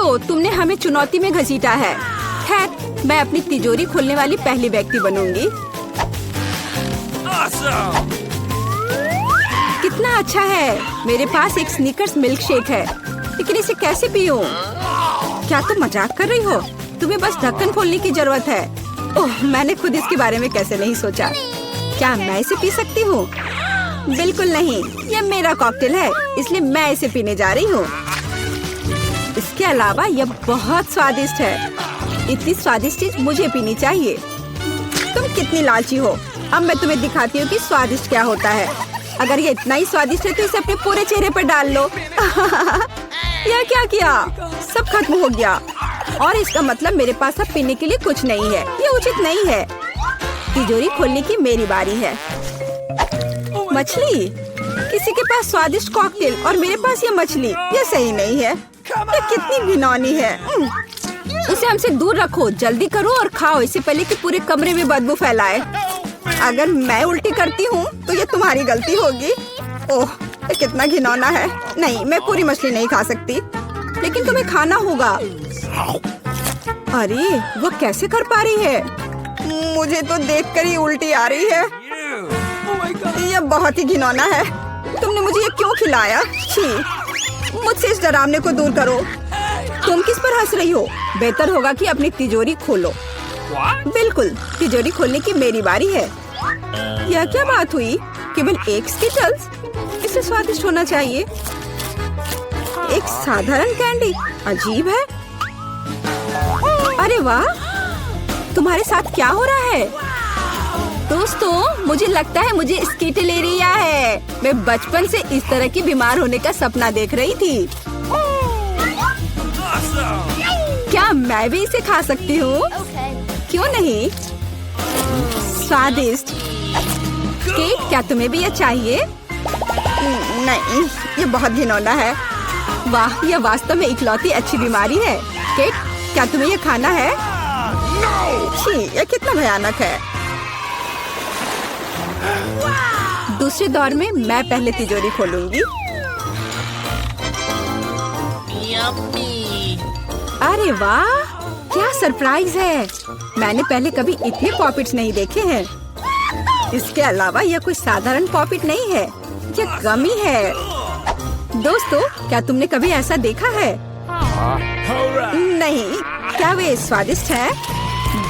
देखो, तुमने हमें चुनौती में घसीटा है। खैर, मैं अपनी तिजोरी खोलने वाली पहली व्यक्ति बनूंगी। कितना अच्छा है। मेरे पास एक स्नीकर्स मिल्क शेक है, लेकिन इसे कैसे पीऊं? क्या तुम मजाक कर रही हो? तुम्हें बस ढक्कन खोलने की जरूरत है। ओह, मैंने खुद इसके बारे में कैसे नहीं सोचा। क्या मैं इसे पी सकती हूँ? बिल्कुल नहीं, यह मेरा कॉकटेल है, इसलिए मैं इसे पीने जा रही हूँ। इसके अलावा यह बहुत स्वादिष्ट है। इतनी स्वादिष्ट चीज मुझे पीनी चाहिए। तुम कितनी लालची हो। अब मैं तुम्हें दिखाती हूँ कि स्वादिष्ट क्या होता है। अगर ये इतना ही स्वादिष्ट है तो इसे अपने पूरे चेहरे पर डाल लो। यह क्या किया? सब खत्म हो गया। और इसका मतलब मेरे पास अब पीने के लिए कुछ नहीं है। ये उचित नहीं है। तिजोरी खोलने की मेरी बारी है। मछली? किसी के पास स्वादिष्ट कॉकटेल और मेरे पास ये मछली। ये सही नहीं है। ये कितनी घिनौनी है। उसे हमसे दूर रखो। जल्दी करो और खाओ, इससे पहले कि पूरे कमरे में बदबू फैलाए। अगर मैं उल्टी करती हूँ तो ये तुम्हारी गलती होगी। ओह, ये कितना घिनौना है। नहीं, मैं पूरी मछली नहीं खा सकती, लेकिन तुम्हें खाना होगा। अरे, वो कैसे कर पा रही है? मुझे तो देखकर ही उल्टी आ रही है। यह बहुत ही घिनौना है। तुमने मुझे ये क्यों खिलाया? छी, मुझसे इस डरावने को दूर करो। तुम किस पर हंस रही हो? बेहतर होगा कि अपनी तिजोरी खोलो। बिल्कुल, तिजोरी खोलने की मेरी बारी है। यह क्या बात हुई? केवल एक स्किटल्स? इसे स्वादिष्ट होना चाहिए। एक साधारण कैंडी? अजीब है। अरे वाह, तुम्हारे साथ क्या हो रहा है? दोस्तों, मुझे लगता है मुझे स्किटलेरिया है। मैं बचपन से इस तरह की बीमार होने का सपना देख रही थी। क्या मैं भी इसे खा सकती हूँ? क्यों नहीं? स्वादिष्ट। केट, क्या तुम्हें भी यह चाहिए? नहीं, ये बहुत घिनौना है। वाह, यह वास्तव में इकलौती अच्छी बीमारी है। केट, क्या तुम्हें यह खाना है? छी, यह कितना भयानक है। दूसरे दौर में मैं पहले तिजोरी खोलूंगी। अरे वाह, क्या सरप्राइज है। मैंने पहले कभी इतने पॉपिट्स नहीं देखे हैं। इसके अलावा यह कोई साधारण पॉपिट नहीं है, यह गमी है। दोस्तों, क्या तुमने कभी ऐसा देखा है? नहीं। क्या वे स्वादिष्ट है?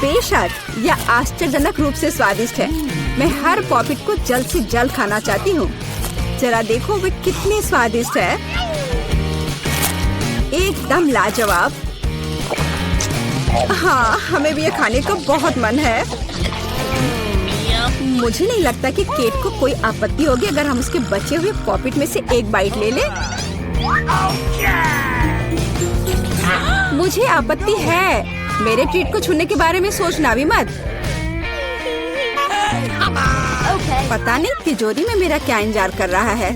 बेशक, यह आश्चर्यजनक रूप से स्वादिष्ट है। मैं हर पॉपिट को जल्द से जल्द खाना चाहती हूँ। जरा देखो वे कितने स्वादिष्ट है। एकदम लाजवाब। हाँ, हमें भी ये खाने का बहुत मन है। मुझे नहीं लगता कि केट को कोई आपत्ति होगी अगर हम उसके बचे हुए पॉपिट में से एक बाइट ले लें। मुझे आपत्ति है। मेरे ट्रीट को छूने के बारे में सोचना भी मत। पता नहीं तिजोरी में मेरा क्या इंतजार कर रहा है।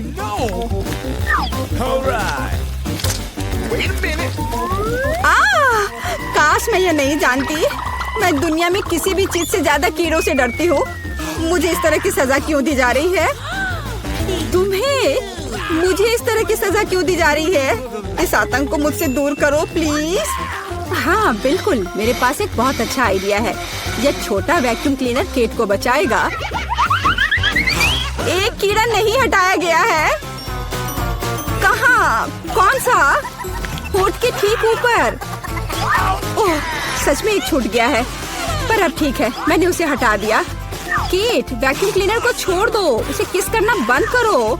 काश मैं ये नहीं जानती। मैं दुनिया में किसी भी चीज से ज्यादा कीड़ों से डरती हूँ। मुझे इस तरह की सजा क्यों दी जा रही है? तुम्हें मुझे इस तरह की सजा क्यों दी जा रही है? इस आतंक को मुझसे दूर करो प्लीज। हाँ बिल्कुल, मेरे पास एक बहुत अच्छा आइडिया है। यह छोटा वैक्यूम क्लीनर केट को बचाएगा। एक कीड़ा नहीं हटाया गया है। कहाँ? कौन सा? होठ के ठीक ऊपर। ओह, सच में एक छूट गया है, पर अब ठीक है, मैंने उसे हटा दिया। केट, वैक्यूम क्लीनर को छोड़ दो, उसे किस करना बंद करो।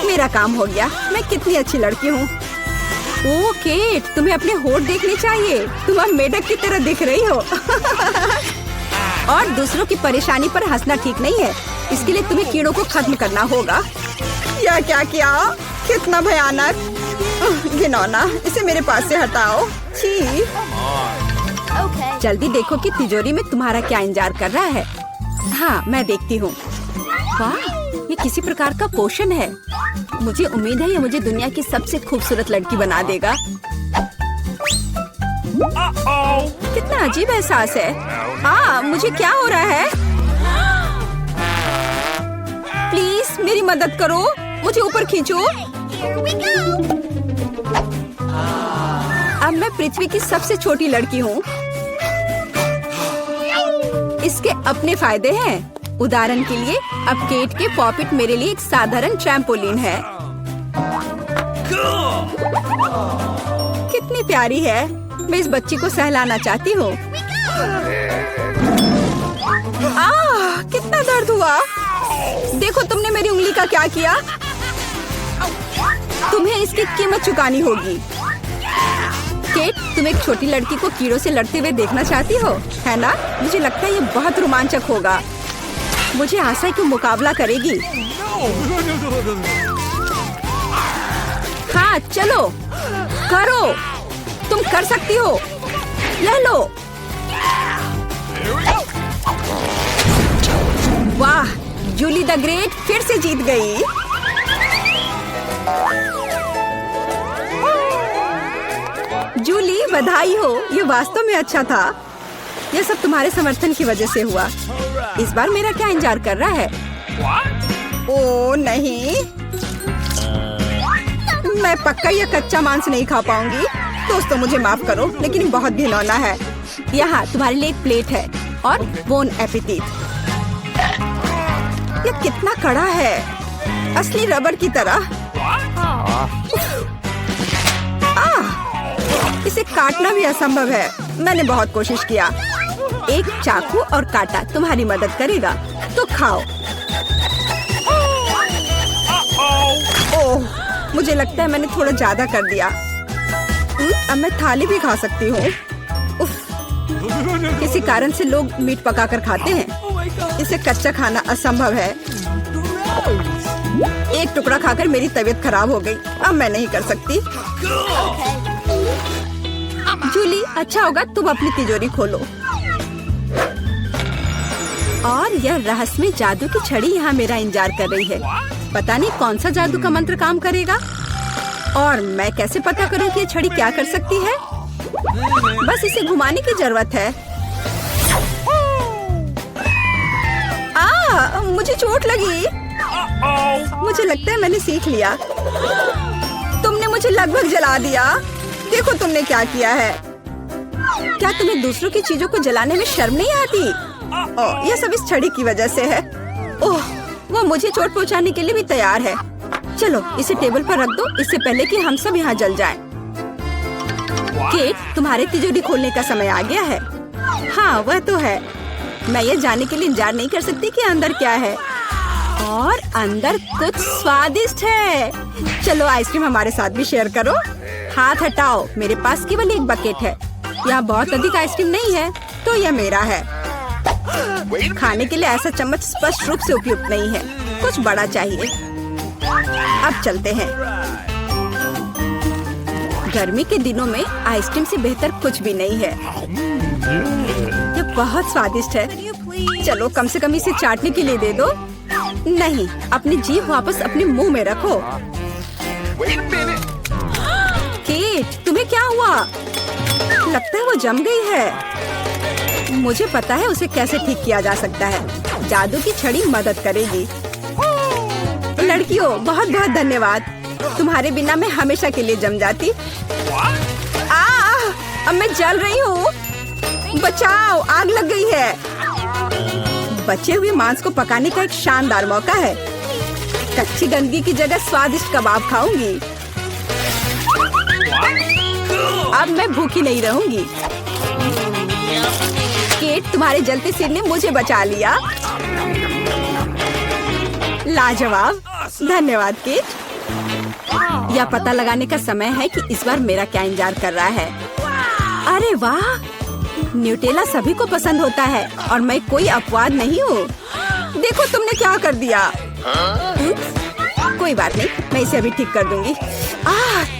मेरा काम हो गया। मैं कितनी अच्छी लड़की हूँ। ओह केट, तुम्हें अपने होठ देखने चाहिए। तुम अब मेढक की तरह दिख रही हो। और दूसरों की परेशानी पर हंसना ठीक नहीं है। इसके लिए तुम्हें कीड़ों को खत्म करना होगा। यह क्या किया? कितना भयानक, घिनौना। इसे मेरे पास से हटाओ। छी। जल्दी देखो कि तिजोरी में तुम्हारा क्या इंतजार कर रहा है। हाँ, मैं देखती हूँ। वाह, ये किसी प्रकार का पोषण है। मुझे उम्मीद है ये मुझे दुनिया की सबसे खूबसूरत लड़की बना देगा। कितना अजीब एहसास है। मुझे क्या हो रहा है? प्लीज मेरी मदद करो, मुझे ऊपर खींचो। अब मैं पृथ्वी की सबसे छोटी लड़की हूँ। इसके अपने फायदे हैं। उदाहरण के लिए अब केट के पॉपिट मेरे लिए एक साधारण ट्रैम्पोलिन है। कितनी प्यारी है। मैं इस बच्ची को सहलाना चाहती हूँ। कितना दर्द हुआ। देखो तुमने मेरी उंगली का क्या किया। तुम्हें इसकी कीमत चुकानी होगी। केट, तुम एक छोटी लड़की को कीड़ों से लड़ते हुए देखना चाहती हो, है ना? मुझे लगता है ये बहुत रोमांचक होगा। मुझे आशा है कि मुकाबला करेगी। हाँ चलो करो, तुम कर सकती हो। ले लो। वाह, जूली द ग्रेट फिर से जीत गई। जूली बधाई हो, ये वास्तव में अच्छा था। यह सब तुम्हारे समर्थन की वजह से हुआ। इस बार मेरा क्या इंतजार कर रहा है? ओ नहीं, मैं पक्का यह कच्चा मांस नहीं खा पाऊंगी। दोस्तों मुझे माफ करो, लेकिन ये बहुत घिनौना है। यहाँ तुम्हारे लिए एक प्लेट है और बोन एपेटिट। यह कितना कड़ा है, असली रबड़ की तरह। इसे काटना भी असंभव है। मैंने बहुत कोशिश किया। एक चाकू और कांटा तुम्हारी मदद करेगा, तो खाओ। ओह, मुझे लगता है मैंने थोड़ा ज्यादा कर दिया। अब मैं थाली भी खा सकती हूँ। किसी कारण से लोग मीट पकाकर खाते हैं। इसे कच्चा खाना असंभव है। एक टुकड़ा खाकर मेरी तबीयत खराब हो गई। अब मैं नहीं कर सकती। जूली, अच्छा होगा तुम अपनी तिजोरी खोलो। और यह रहस्यमय जादू की छड़ी यहाँ मेरा इंतजार कर रही है। पता नहीं कौन सा जादू का मंत्र काम करेगा। और मैं कैसे पता करूँ कि ये छड़ी क्या कर सकती है? बस इसे घुमाने की जरूरत है। मुझे चोट लगी। मुझे लगता है मैंने सीख लिया। तुमने मुझे लगभग जला दिया। देखो तुमने क्या किया है। क्या तुम्हें दूसरों की चीजों को जलाने में शर्म नहीं आती? यह सब इस छड़ी की वजह से है। ओह, वो मुझे चोट पहुंचाने के लिए भी तैयार है। चलो इसे टेबल पर रख दो, इससे पहले कि हम सब यहाँ जल जाएं। केट, तुम्हारे तिजोरी खोलने का समय आ गया है। हाँ वह तो है। मैं ये जानने के लिए इंतजार नहीं कर सकती कि अंदर क्या है। और अंदर कुछ स्वादिष्ट है। चलो आइसक्रीम हमारे साथ भी शेयर करो। हाथ हटाओ, मेरे पास केवल एक बकेट है। यहाँ बहुत अधिक आइसक्रीम नहीं है, तो यह मेरा है। खाने के लिए ऐसा चम्मच स्पष्ट रूप से उपयुक्त नहीं है। कुछ बड़ा चाहिए। अब चलते हैं। गर्मी के दिनों में आइसक्रीम से बेहतर कुछ भी नहीं है। यह बहुत स्वादिष्ट है। चलो कम से कम इसे चाटने के लिए दे दो। नहीं, अपनी जीभ वापस अपने मुंह में रखो। केट, तुम्हें क्या हुआ? लगता है वो जम गई है। मुझे पता है उसे कैसे ठीक किया जा सकता है। जादू की छड़ी मदद करेगी। लड़कियों, बहुत बहुत धन्यवाद। तुम्हारे बिना मैं हमेशा के लिए जम जाती। अब मैं जल रही हूँ। बचाओ, आग लग गई है। बचे हुए मांस को पकाने का एक शानदार मौका है। कच्ची गंदगी की जगह स्वादिष्ट कबाब खाऊंगी। अब मैं भूखी नहीं रहूंगी। केट, तुम्हारे जलते सिर ने मुझे बचा लिया। लाजवाब, धन्यवाद केट। यह पता लगाने का समय है कि इस बार मेरा क्या इंतजार कर रहा है। अरे वाह, न्यूटेला सभी को पसंद होता है और मैं कोई अपवाद नहीं हूँ। देखो तुमने क्या कर दिया। कोई बात नहीं, मैं इसे अभी ठीक कर दूंगी।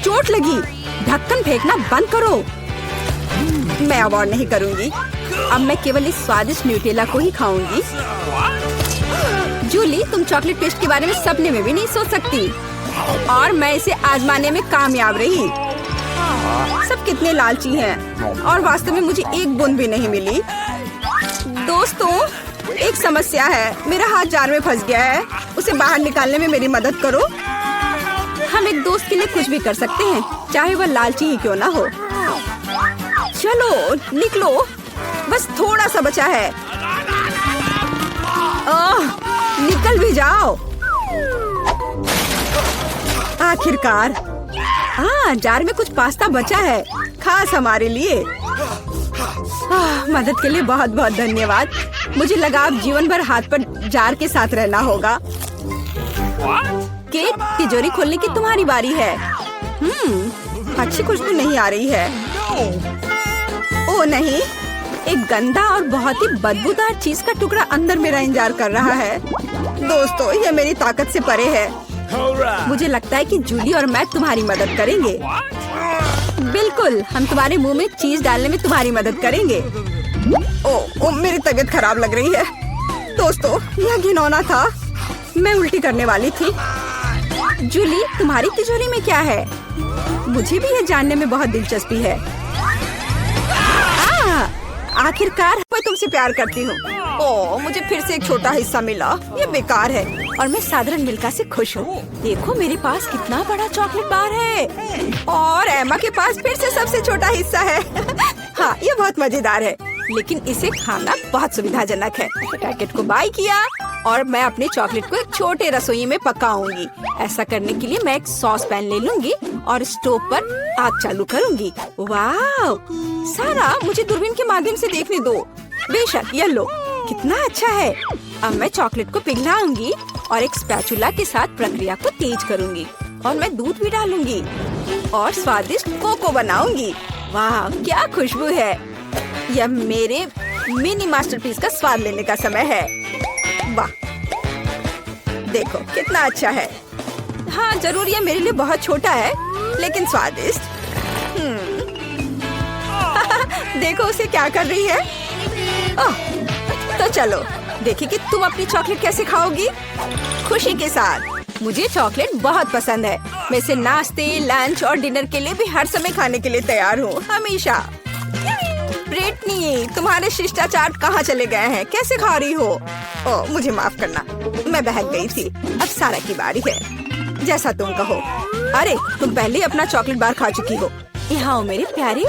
चोट लगी। ढक्कन फेंकना बंद करो। मैं अब और नहीं करूंगी। अब मैं केवल इस स्वादिष्ट न्यूटेला को ही खाऊंगी। जूली, तुम चॉकलेट पेस्ट के बारे में सपने में भी नहीं सोच सकती। और मैं इसे आजमाने में कामयाब रही। सब कितने लालची हैं और वास्तव में मुझे एक बूंद भी नहीं मिली। दोस्तों, एक समस्या है। मेरा हाथ जार में फंस गया है। उसे बाहर निकालने में मेरी मदद करो। हम एक दोस्त के लिए कुछ भी कर सकते हैं, चाहे वह लालची ही क्यों ना हो। चलो निकलो, बस थोड़ा सा बचा है। निकल भी जाओ। आखिरकार। जार में कुछ पास्ता बचा है, खास हमारे लिए। मदद के लिए बहुत बहुत धन्यवाद। मुझे लगा अब जीवन भर हाथ पर जार के साथ रहना होगा। केट, तिजोरी खोलने की तुम्हारी बारी है। अच्छी खुशबू नहीं आ रही है। ओ नहीं, एक गंदा और बहुत ही बदबूदार चीज का टुकड़ा अंदर मेरा इंतजार कर रहा है। दोस्तों, ये मेरी ताकत से परे है। मुझे लगता है कि जूली और मैं तुम्हारी मदद करेंगे। बिल्कुल, हम तुम्हारे मुंह में चीज डालने में तुम्हारी मदद करेंगे। ओ, मेरी तबीयत खराब लग रही है। दोस्तों, यह घिनौना था। मैं उल्टी करने वाली थी। जूली, तुम्हारी तिजोरी में क्या है? मुझे भी ये जानने में बहुत दिलचस्पी है। आखिरकार मैं तुमसे प्यार करती हूँ। ओह, मुझे फिर से एक छोटा हिस्सा मिला। ये बेकार है और मैं साधारण मिल्का से खुश हूँ। देखो, मेरे पास कितना बड़ा चॉकलेट बार है और एमा के पास फिर से सबसे छोटा हिस्सा है। हाँ, ये बहुत मजेदार है, लेकिन इसे खाना बहुत सुविधाजनक है। पैकेट को बाय किया और मैं अपने चॉकलेट को एक छोटे रसोई में पकाऊंगी। ऐसा करने के लिए मैं एक सॉस पैन ले लूंगी और स्टोव पर आग चालू करूंगी। वाह सारा, मुझे दूरबीन के माध्यम से देखने दो। बेशक, ये लो, कितना अच्छा है। अब मैं चॉकलेट को पिघलाऊंगी और एक स्पैचुला के साथ प्रक्रिया को तेज करूंगी और मैं दूध भी डालूंगी और स्वादिष्ट कोको बनाऊंगी। वाह, क्या खुशबू है। यह मेरे मिनी मास्टरपीस का स्वाद लेने का समय है। वाह, देखो कितना अच्छा है। हाँ, जरूर ये मेरे लिए बहुत छोटा है, लेकिन स्वादिष्ट। देखो उसे क्या कर रही है। तो चलो देखिए कि तुम अपनी चॉकलेट कैसे खाओगी। खुशी के साथ। मुझे चॉकलेट बहुत पसंद है। मैं इसे नाश्ते, लंच और डिनर के लिए भी हर समय खाने के लिए तैयार हूँ, हमेशा। ब्रिटनी, तुम्हारे शिष्टाचार कहाँ चले गए हैं? कैसे खा रही हो? ओह, मुझे माफ करना, मैं बहक गई थी। अब सारा की बारी है। जैसा तुम कहो। अरे, तुम पहले अपना चॉकलेट बार खा चुकी हो। यहाँ मेरे प्यारे,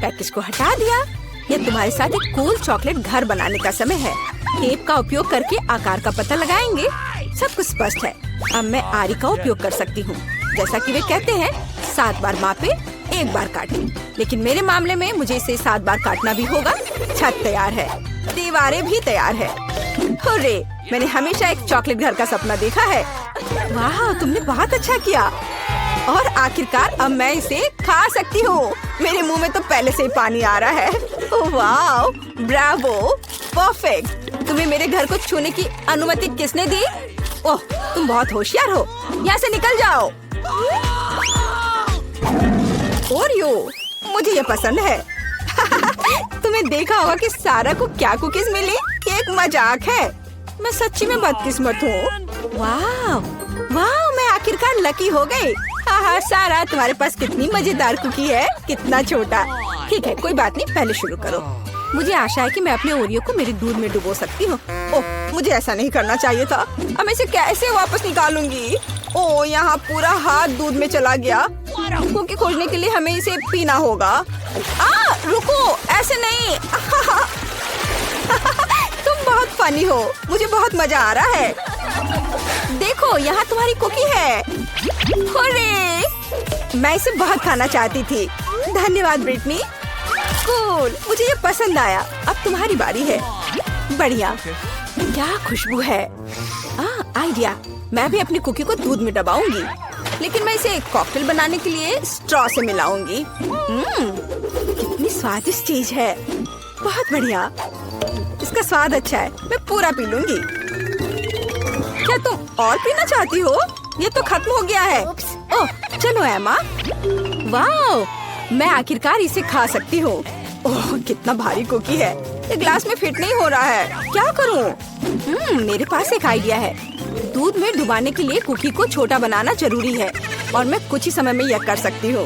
पैकेज को हटा दिया। यह तुम्हारे साथ एक कूल चॉकलेट घर बनाने का समय है। टेप का उपयोग करके आकार का पता लगाएंगे। सब कुछ स्पष्ट है। अब मैं आरी का उपयोग कर सकती हूँ। जैसा कि वे कहते हैं, 7 बार मापे, 1 बार काटे। लेकिन मेरे मामले में मुझे इसे 7 बार काटना भी होगा। छत तैयार है, दीवारें भी तैयार है। हुर्रे, मैंने हमेशा एक चॉकलेट घर का सपना देखा है। वाह, तुमने बहुत अच्छा किया। और आखिरकार अब मैं इसे खा सकती हूँ। मेरे मुंह में तो पहले से ही पानी आ रहा है। वाह, ब्रावो, परफेक्ट। तुम्हें मेरे घर को छूने की अनुमति किसने दी? ओह, तुम बहुत होशियार हो। यहाँ से निकल जाओ। ओरियो, मुझे ये पसंद है। तुम्हें देखा होगा कि सारा को क्या कुकीज मिली? ये एक मजाक है। मैं सच्ची में बदकिस्मत हूँ। वाह वाह, मैं आखिरकार लकी हो गई। हाँ, सारा, तुम्हारे पास कितनी मजेदार कुकी है। कितना छोटा। ठीक है, कोई बात नहीं, पहले शुरू करो। मुझे आशा है कि मैं अपने ओरियो को मेरे दूध में डुबो सकती हूँ। ओह, मुझे ऐसा नहीं करना चाहिए था। अब मैं इसे कैसे वापस निकालूंगी? ओह, यहाँ पूरा हाथ दूध में चला गया। कुकी खोजने के लिए हमें इसे पीना होगा। रुको, ऐसे नहीं। तुम बहुत फनी हो। मुझे बहुत मजा आ रहा है। देखो, यहाँ तुम्हारी कुकी है। हुर्रे! मैं इसे बहुत खाना चाहती थी। धन्यवाद ब्रिटनी। कूल, मुझे ये पसंद आया। अब तुम्हारी बारी है। बढ़िया, क्या खुशबू है। आइडिया, मैं भी अपनी कुकी को दूध में दबाऊंगी, लेकिन मैं इसे एक कॉकटेल बनाने के लिए स्ट्रॉ से मिलाऊंगी। कितनी स्वादिष्ट चीज है। बहुत बढ़िया, इसका स्वाद अच्छा है। मैं पूरा पी लूंगी। क्या तुम और पीना चाहती हो? ये तो खत्म हो गया है। ओह, चलो एमा। वाह, मैं आखिरकार इसे खा सकती हूँ। ओह, कितना भारी कुकी है। ये ग्लास में फिट नहीं हो रहा है। क्या करूँ? मेरे पास एक आइडिया है। दूध में डुबाने के लिए कुकी को छोटा बनाना जरूरी है और मैं कुछ ही समय में यह कर सकती हूँ।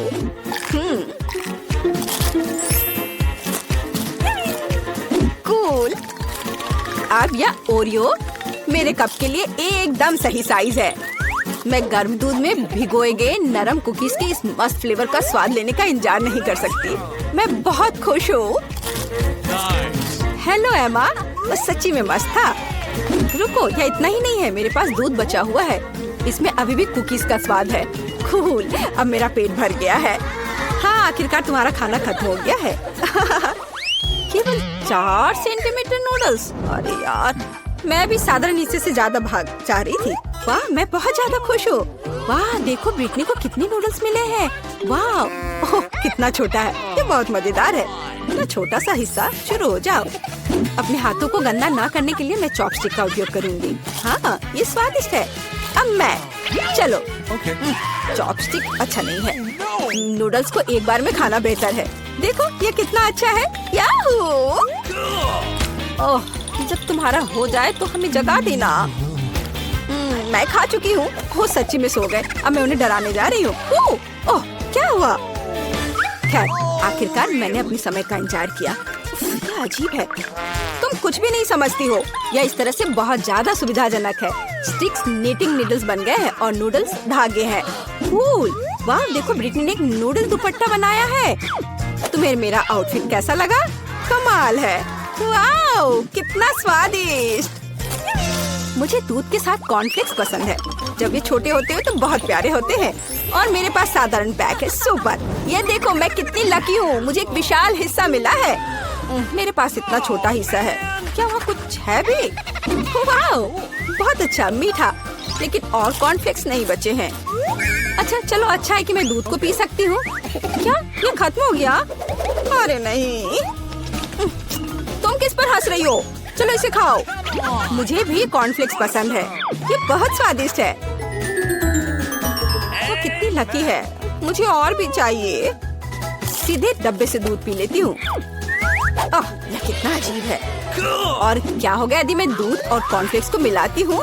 कूल। अब यह ओरियो मेरे कप के लिए एकदम सही साइज है। मैं गर्म दूध में भिगोए गए नरम कुकीज के इस मस्त फ्लेवर का स्वाद लेने का इंतजार नहीं कर सकती। मैं बहुत खुश हूँ। हेलो एमा, बस सच्ची में मस्त था। रुको, यह इतना ही नहीं है, मेरे पास दूध बचा हुआ है। इसमें अभी भी कुकीज का स्वाद है। कूल, अब मेरा पेट भर गया है। हाँ, आखिरकार तुम्हारा खाना खत्म हो गया है। केवल 4 सेंटीमीटर नूडल्स। अरे यार, मैं भी साधारण हिस्से से ज्यादा भाग चाह रही थी। वाह, मैं बहुत ज्यादा खुश हूँ। वाह, देखो ब्रिटनी को कितने नूडल्स मिले हैं। वाह, ओह कितना छोटा है। ये बहुत मजेदार है। इतना छोटा सा हिस्सा, शुरू हो जाओ। अपने हाथों को गंदा ना करने के लिए मैं चॉपस्टिक का उपयोग करूंगी। हाँ, ये स्वादिष्ट है। अब मैं, चलो। चॉपस्टिक अच्छा नहीं है। नूडल्स को एक बार में खाना बेहतर है। देखो ये कितना अच्छा है। याहू! ओह, जब तुम्हारा हो जाए तो हमें जगा देना। मैं खा चुकी हूँ। वो सच्ची में सो गए। अब मैं उन्हें डराने जा रही हूँ। ओह, क्या हुआ? खैर, आखिरकार मैंने अपने समय का इंतजार किया। क्या अजीब है, तुम कुछ भी नहीं समझती हो। यह इस तरह से बहुत ज्यादा सुविधाजनक है। स्टिक्स नीटिंग नीडल्स बन गए हैं और नूडल्स धागे हैं। कूल! वाह, देखो ब्रिटनी ने एक नूडल दुपट्टा बनाया है। तुम्हें मेरा आउटफिट कैसा लगा? कमाल है। वाह, कितना स्वादिष्ट। मुझे दूध के साथ कॉर्नफ्लेक्स पसंद है। जब ये छोटे होते हैं तो बहुत प्यारे होते हैं। और मेरे पास साधारण पैक है। सुपर! ये देखो मैं कितनी लकी हूँ, मुझे एक विशाल हिस्सा मिला है। मेरे पास इतना छोटा हिस्सा है। क्या वहाँ कुछ है भी? वाह, बहुत अच्छा, मीठा। लेकिन और कॉर्नफ्लेक्स नहीं बचे हैं। अच्छा चलो, अच्छा है कि मैं दूध को पी सकती हूँ। क्या ये खत्म हो गया? अरे नहीं, तुम किस पर हंस रही हो? चलो इसे खाओ। मुझे भी कॉर्नफ्लेक्स पसंद है। ये बहुत स्वादिष्ट है। वो कितनी लकी है। मुझे और भी चाहिए। सीधे डब्बे से दूध पी लेती हूँ। यह कितना अजीब है। और क्या हो गया यदि मैं दूध और कॉर्नफ्लेक्स को मिलाती हूँ?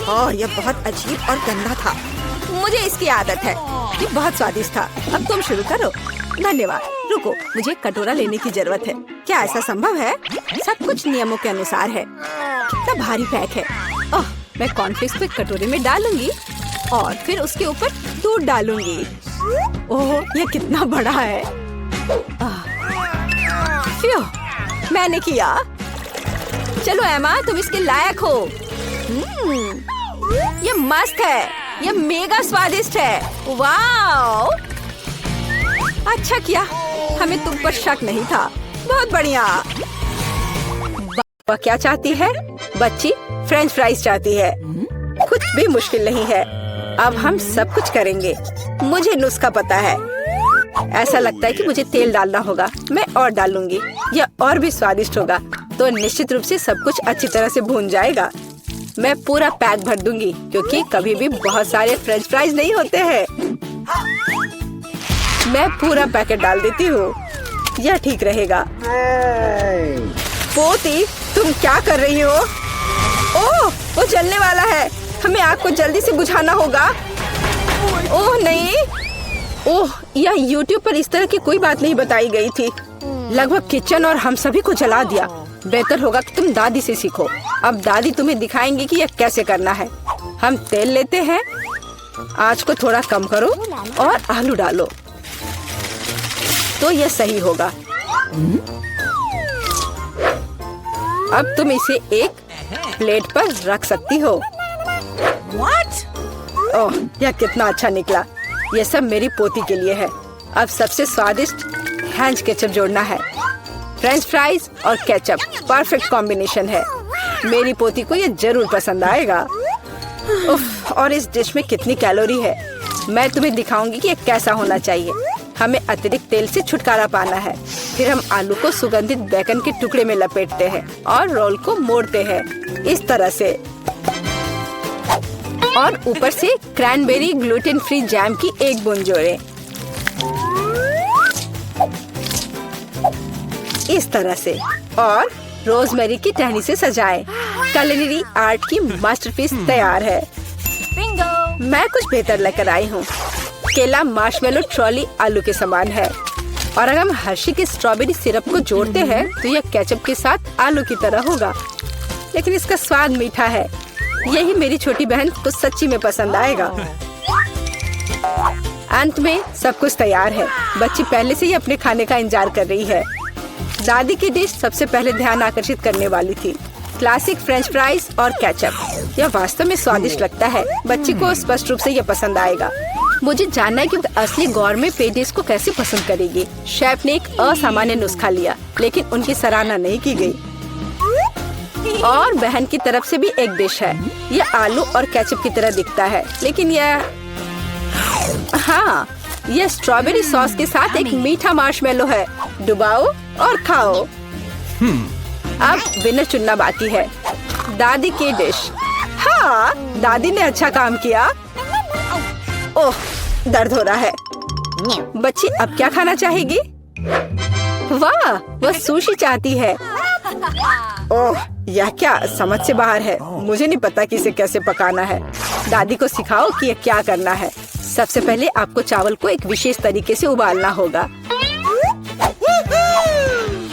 और यह बहुत अजीब और गंदा था। मुझे इसकी आदत है। ये बहुत स्वादिष्ट था। अब तुम शुरू करो। धन्यवाद। रुको, मुझे कटोरा लेने की जरूरत है। क्या ऐसा संभव है? सब कुछ नियमों के अनुसार है। कितना भारी पैक है। मैं कॉर्नफ्लेक्स को एक कटोरे में डालूंगी और फिर उसके ऊपर दूध डालूंगी। ओह, ये कितना बड़ा है। मैंने किया। चलो एमा, तुम इसके लायक हो। ये मस्त है। ये मेगा स्वादिष्ट है। वाह, अच्छा किया, हमें तुम पर शक नहीं था। बहुत बढ़िया। वह क्या चाहती है? बच्ची फ्रेंच फ्राइज चाहती है। कुछ भी मुश्किल नहीं है। अब हम सब कुछ करेंगे। मुझे नुस्खा पता है। ऐसा लगता है कि मुझे तेल डालना होगा। मैं और डालूंगी। यह और भी स्वादिष्ट होगा। तो निश्चित रूप से सब कुछ अच्छी तरह से भून जाएगा। मैं पूरा पैक भर दूंगी क्योंकि कभी भी बहुत सारे फ्रेंच फ्राइज नहीं होते हैं। मैं पूरा पैकेट डाल देती हूँ। यह ठीक रहेगा। पोती, तुम क्या कर रही हो? ओह, वो जलने वाला है। हमें आग को जल्दी से बुझाना होगा। ओह नहीं। ओह, यह YouTube पर इस तरह की कोई बात नहीं बताई गई थी। लगभग किचन और हम सभी को जला दिया। बेहतर होगा कि तुम दादी से सीखो। अब दादी तुम्हें दिखाएंगी कि यह कैसे करना है। हम तेल लेते हैं। आंच को थोड़ा कम करो और आलू डालो तो यह सही होगा। अब तुम इसे एक प्लेट पर रख सकती हो। ओह, यह कितना अच्छा निकला। यह सब मेरी पोती के लिए है। अब सबसे स्वादिष्ट हैंच केचप जोड़ना है। फ्रेंच फ्राइज और केचप परफेक्ट कॉम्बिनेशन है। मेरी पोती को यह जरूर पसंद आएगा। उफ, और इस डिश में कितनी कैलोरी है। मैं तुम्हें दिखाऊंगी कि यह कैसा होना चाहिए। हमें अतिरिक्त तेल से छुटकारा पाना है। फिर हम आलू को सुगंधित बेकन के टुकड़े में लपेटते हैं और रोल को मोड़ते हैं इस तरह से। और ऊपर से क्रैनबेरी ग्लूटेन फ्री जैम की एक बूंद जोड़ें। इस तरह से। और रोजमेरी की टहनी से सजाएं। culinary आर्ट की मास्टरपीस तैयार है। बिंगो! मैं कुछ बेहतर लेकर आई हूँ। केला मार्शमेलो ट्रॉली आलू के समान है। और अगर हम हर्शी के स्ट्रॉबेरी सिरप को जोड़ते हैं तो यह केचप के साथ आलू की तरह होगा। लेकिन इसका स्वाद मीठा है। यही मेरी छोटी बहन को सच्ची में पसंद आएगा। अंत में सब कुछ तैयार है। बच्ची पहले से ही अपने खाने का इंतजार कर रही है। दादी की डिश सबसे पहले ध्यान आकर्षित करने वाली थी। क्लासिक फ्रेंच फ्राइज और केचप। यह वास्तव में स्वादिष्ट लगता है। बच्ची को स्पष्ट रूप से यह पसंद आएगा। मुझे जानना है कि असली गौरमेट पे डिश को कैसे पसंद करेगी। शेफ ने एक असामान्य नुस्खा लिया, लेकिन उनकी सराहना नहीं की गई। और बहन की तरफ से भी एक डिश है। यह आलू और केचप की तरह दिखता है, लेकिन हाँ, यह स्ट्रॉबेरी सॉस के साथ एक मीठा मार्शमेलो है। डुबाओ और खाओ। अब विनर चुनना बाकी है। दादी की डिश। हाँ, दादी ने अच्छा काम किया। ओह, दर्द हो रहा है। बच्ची अब क्या खाना चाहेगी? वाह, वह सुशी चाहती है। ओह, यह क्या समझ से बाहर है। मुझे नहीं पता कि इसे कैसे पकाना है। दादी को सिखाओ कि यह क्या करना है। सबसे पहले आपको चावल को एक विशेष तरीके से उबालना होगा।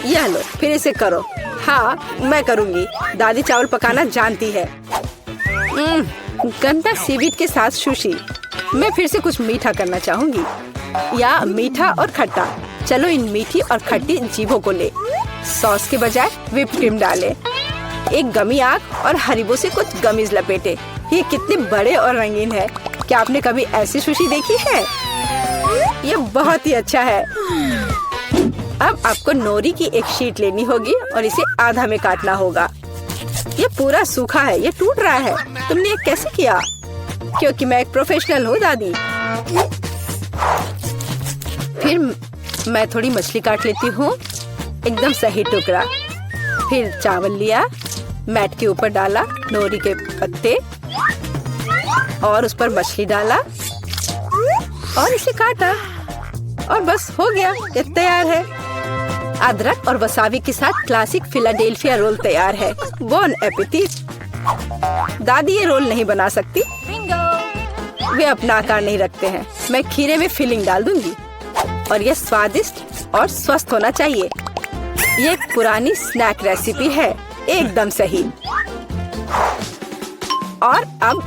यह लो, फिर इसे करो। हाँ, मैं करूँगी। दादी चावल पकाना जानती है। गंदा सीवीड के साथ सुशी। मैं फिर से कुछ मीठा करना चाहूँगी, या मीठा और खट्टा। चलो इन मीठी और खट्टी जीभों को ले। सॉस के बजाय व्हिप्ड क्रीम डालें। एक गमी आँख और हरीबो से कुछ गमीज लपेटे। ये कितने बड़े और रंगीन है। क्या आपने कभी ऐसी सुशी देखी है? ये बहुत ही अच्छा है। अब आपको नोरी की एक शीट लेनी होगी और इसे आधा में काटना होगा। ये पूरा सूखा है, ये टूट रहा है। तुमने ये कैसे किया? क्योंकि मैं एक प्रोफेशनल हूँ दादी। फिर मैं थोड़ी मछली काट लेती हूँ, एकदम सही टुकड़ा। फिर चावल लिया, मैट के ऊपर डाला, नोरी के पत्ते और उस पर मछली डाला और इसे काटा और बस हो गया, ये तैयार है। अदरक और वसाबी के साथ क्लासिक फिलाडेल्फिया रोल तैयार है। Bone appétit. दादी ये रोल नहीं बना सकती, वे अपना आकार नहीं रखते हैं। मैं खीरे में फिलिंग डाल दूंगी और यह स्वादिष्ट और स्वस्थ होना चाहिए। ये एक पुरानी स्नैक रेसिपी है, एकदम सही। और अब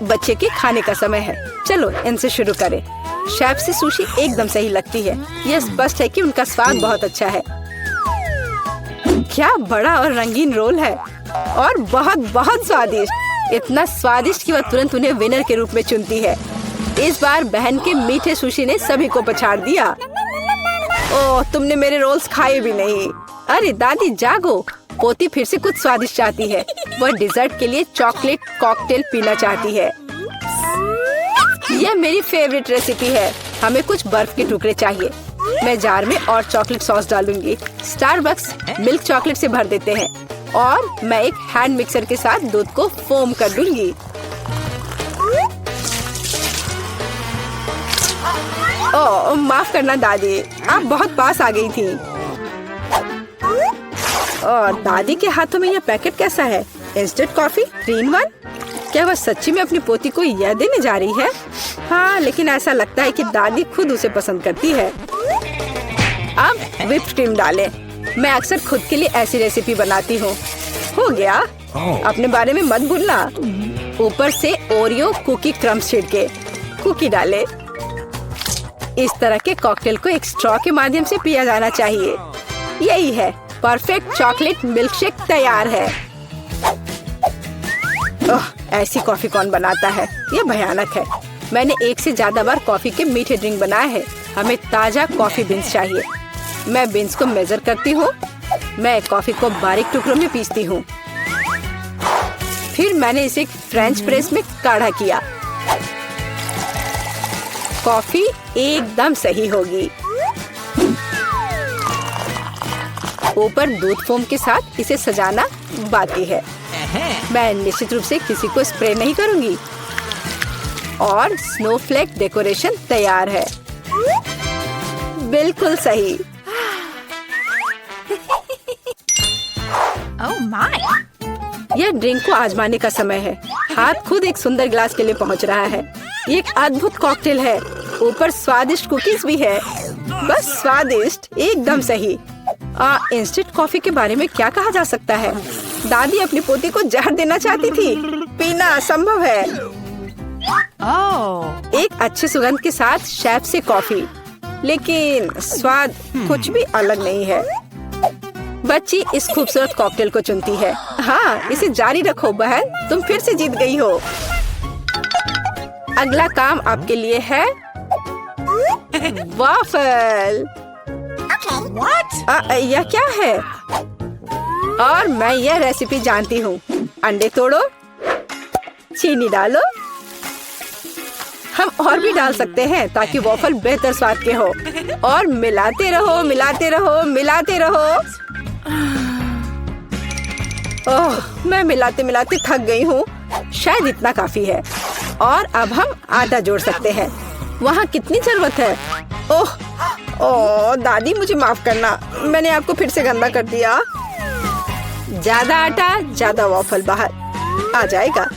बच्चे के खाने का समय है। चलो इनसे शुरू करें। शेफ से सुशी एकदम सही लगती है। यह स्पष्ट है कि उनका स्वाद बहुत अच्छा है। क्या बड़ा और रंगीन रोल है और बहुत बहुत स्वादिष्ट। इतना स्वादिष्ट कि वह तुरंत उन्हें विनर के रूप में चुनती है। इस बार बहन के मीठे सुशी ने सभी को पछाड़ दिया। ओह, तुमने मेरे रोल्स खाए भी नहीं। अरे दादी जागो, पोती फिर से कुछ स्वादिष्ट चाहती है। वह डिजर्ट के लिए चॉकलेट कॉकटेल पीना चाहती है। यह मेरी फेवरेट रेसिपी है। हमें कुछ बर्फ के टुकड़े चाहिए। मैं जार में और चॉकलेट सॉस डालूंगी। स्टारबक्स मिल्क चॉकलेट से भर देते हैं और मैं एक हैंड मिक्सर के साथ दूध को फोम कर दूंगी। ओह, माफ करना दादी, आप बहुत पास आ गई थी। और दादी के हाथों में यह पैकेट कैसा है? Instant coffee 3 in 1। क्या वह सच्ची में अपनी पोती को यह देने जा रही है? हाँ, लेकिन ऐसा लगता है कि दादी खुद उसे पसंद करती है। अब व्हिप्ड क्रीम डालें। मैं अक्सर खुद के लिए ऐसी रेसिपी बनाती हूँ। हो गया, अपने बारे में मत भूलना। ऊपर से ओरियो कुकी क्रम्स छिड़के, कुकी डाले। इस तरह के कॉकटेल को एक स्ट्रॉ के माध्यम से पिया जाना चाहिए। यही है, परफेक्ट चॉकलेट मिल्क शेक तैयार है। ओह, ऐसी कॉफी कौन बनाता है? ये भयानक है। मैंने 1 से ज्यादा बार कॉफी के मीठे ड्रिंक बनाए हैं। हमें ताजा कॉफी बीन्स चाहिए। मैं बीन्स को मेजर करती हूँ। मैं कॉफी को बारीक टुकड़ों में पीसती हूँ। फिर मैंने इसे फ्रेंच प्रेस में काढ़ा किया। कॉफी एकदम सही होगी। ऊपर दूध फोम के साथ इसे सजाना बाकी है। मैं निश्चित रूप से किसी को स्प्रे नहीं करूंगी। और स्नोफ्लेक डेकोरेशन तैयार है। बिल्कुल सही। Oh my! यह ड्रिंक को आजमाने का समय है। हाथ खुद एक सुंदर ग्लास के लिए पहुंच रहा है। ये एक अद्भुत कॉकटेल है। ऊपर स्वादिष्ट कुकीज भी है। बस स्वादिष्ट, एकदम सही। इंस्टेंट कॉफी के बारे में क्या कहा जा सकता है? दादी अपनी पोती को जहर देना चाहती थी। पीना असंभव है। एक अच्छे सुगंध के साथ शेफ से कॉफी, लेकिन स्वाद कुछ भी अलग नहीं है। बच्ची इस खूबसूरत कॉकटेल को चुनती है। हाँ, इसे जारी रखो बहन, तुम फिर से जीत गई हो। अगला काम आपके लिए है वाफल। यह क्या है? और मैं यह रेसिपी जानती हूँ। अंडे तोड़ो, चीनी डालो, हम और भी डाल सकते हैं ताकि वॉफल बेहतर स्वाद के हो। और मिलाते रहो, मिलाते रहो, मिलाते रहो। ओह, मैं मिलाते मिलाते थक गई हूँ। शायद इतना काफी है। और अब हम आटा जोड़ सकते हैं। वहाँ कितनी जरूरत है? ओह ओह दादी, मुझे माफ करना, मैंने आपको फिर से गंदा कर दिया। ज्यादा आटा, ज्यादा वॉफल बाहर आ जाएगा।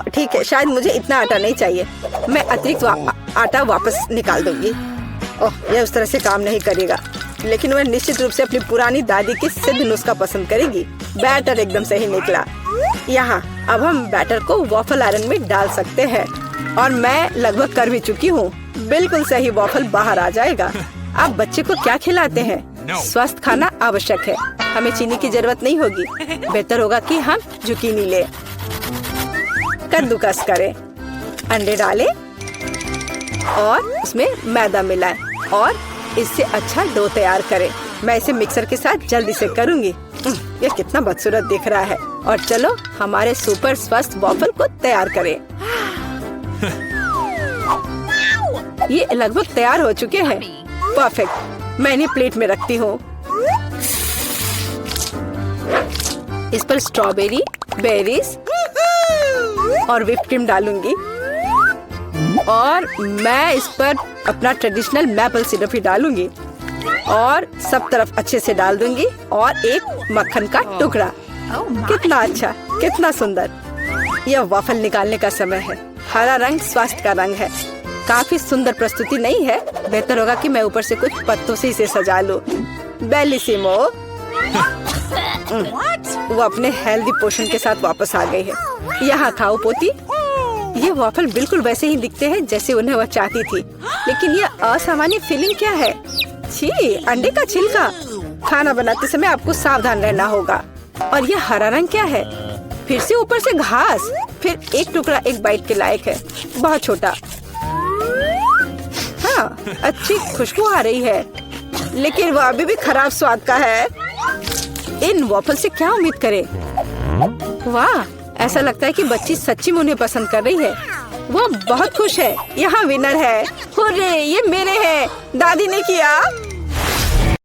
ठीक है, शायद मुझे इतना आटा नहीं चाहिए। मैं अतिरिक्त आटा वापस निकाल दूंगी। ओह, यह उस तरह से काम नहीं करेगा, लेकिन वह निश्चित रूप से अपनी पुरानी दादी की सिद्ध नुस्खा पसंद करेगी। बैटर एकदम सही निकला। यहाँ अब हम बैटर को वॉफल आयरन में डाल सकते हैं। और मैं लगभग कर भी चुकी हूँ। बिल्कुल सही वॉफल बाहर आ जाएगा। अब बच्चे को क्या खिलाते हैं? स्वस्थ खाना आवश्यक है। हमें चीनी की जरूरत नहीं होगी। बेहतर होगा कि हम जुकीनी ले। कद्दूकस करें, अंडे डालें और उसमें मैदा मिलाएं और इससे अच्छा डो तैयार करें। मैं इसे मिक्सर के साथ जल्दी से करूंगी। यह कितना बदसूरत दिख रहा है। और चलो हमारे सुपर स्वस्थ वॉफल को तैयार करें। ये लगभग तैयार हो चुके हैं। परफेक्ट। मैं इन्हें प्लेट में रखती हूँ। इस पर स्ट्रॉबेरी, बेरीज और व्हिप क्रीम डालूंगी। और मैं इस पर अपना ट्रेडिशनल मैपल सिरप ही डालूंगी और सब तरफ अच्छे से डाल दूंगी। और एक मक्खन का टुकड़ा। कितना अच्छा, कितना सुंदर। यह वॉफल निकालने का समय है। हरा रंग स्वास्थ्य का रंग है। काफी सुंदर प्रस्तुति नहीं है? बेहतर होगा कि मैं ऊपर से कुछ पत्तों से इसे सजा लूं। बेलिसिमो। वो अपने हेल्दी पोषण के साथ वापस आ गई है। यहाँ खाओ पोती। ये वॉफल बिल्कुल वैसे ही दिखते हैं जैसे उन्हें वह चाहती थी, लेकिन ये असामान्य फीलिंग क्या है? छी, अंडे का छिलका। खाना बनाते समय आपको सावधान रहना होगा। और यह हरा रंग क्या है? फिर से ऊपर से घास। फिर एक टुकड़ा एक बाइट के लायक है, बहुत छोटा। हाँ, अच्छी खुशबू आ रही है, लेकिन वह अभी भी खराब स्वाद का है। इन वॉफल से क्या उम्मीद करें? वाह, ऐसा लगता है कि बच्ची सच्ची में उन्हें पसंद कर रही है। वो बहुत खुश है। यहाँ विनर है। हुर्रे, ये मेरे हैं। दादी ने किया।